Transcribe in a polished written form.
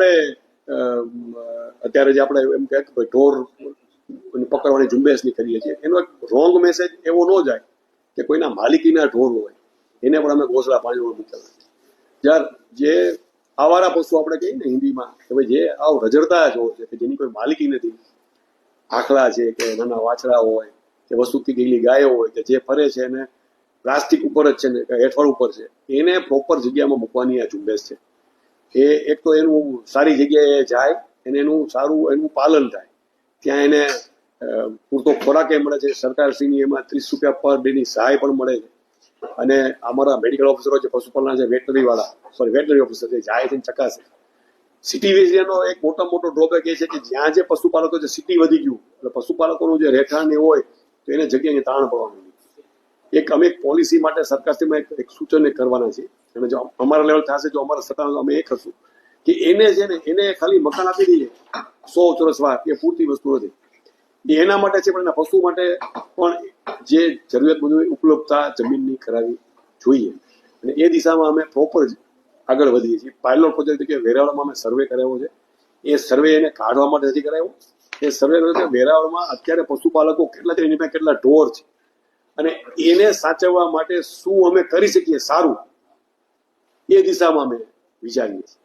આપણે અત્યારે જે આપણે એમ કહે કે ભાઈ ઢોર પકડવાની ઝુંબેશની કરીએ છીએ, એનો એક રોંગ મેસેજ એવો ન જાય કે કોઈના માલિકીના ઢોર હોય એને પણ અમે ઘોસલા પાણીમાં મૂકેલા. જ્યારે જે આવારા પશુ આપણે કહીએ ને હિન્દીમાં કે ભાઈ જે આવ રજડતા ઢોર છે કે જેની કોઈ માલિકી નથી, આખલા છે કે નાના વાછડા હોય કે વસુકી ગયેલી ગાયો હોય કે જે ફરે છે એને પ્લાસ્ટિક ઉપર જ છે ને કે હેઠળ ઉપર છે, એને પ્રોપર જગ્યામાં મૂકવાની આ ઝુંબેશ છે. એ એક તો એનું સારી જગ્યાએ જાય અને એનું સારું એનું પાલન થાય, ત્યાં એને પૂરતો ખોરાક એ મળે છે, સરકારશ્રીની એમાં 30 રૂપિયા પર ડેની સહાય પણ મળે છે. અને અમારા મેડિકલ ઓફિસરો છે, પશુપાલનના છે, વેટનરી ઓફિસર છે, જાય છે ચકાસે. સિટી વિઝનનો એક મોટો ડ્રોબેક એ છે કે જ્યાં જે પશુપાલકો છે સિટી વધી ગયું એટલે પશુપાલકોનું જે રહેઠાણ એ હોય તો એને જગ્યાએ તાણ પડવાનું. અમે એક પોલિસી માટે સરકારશ્રીમાં એક સૂચન કરવાના છે, અને જો અમારા લેવલ થશે, જો અમારા સત્તામાં અમે એ કરશું કે એને છે ને એને ખાલી મકાન આપી દઈએ 100 ચોરસ વાર, એ પૂરતી વસ્તુ નથી. એના માટે છે પણ એના પશુ માટે પણ જે જરૂરિયાત બધું ઉપલબ્ધતા જમીનની કરાવી જોઈએ. અને એ દિશામાં અમે પ્રોપર આગળ વધીએ છીએ. પાયલોટ પ્રોજેક્ટ તરીકે વેરાવળમાં અમે સર્વે કરાવ્યો છે. એ સર્વે એને કાઢવા માટે નથી કરાવ્યો. એ સર્વે વેરાવળમાં અત્યારે પશુપાલકો કેટલા છે, એની પાસે કેટલા ઢોર છે અને એને સાચવવા માટે શું અમે કરી શકીએ સારું, એ દિશામાં અમે વિચારીએ છીએ.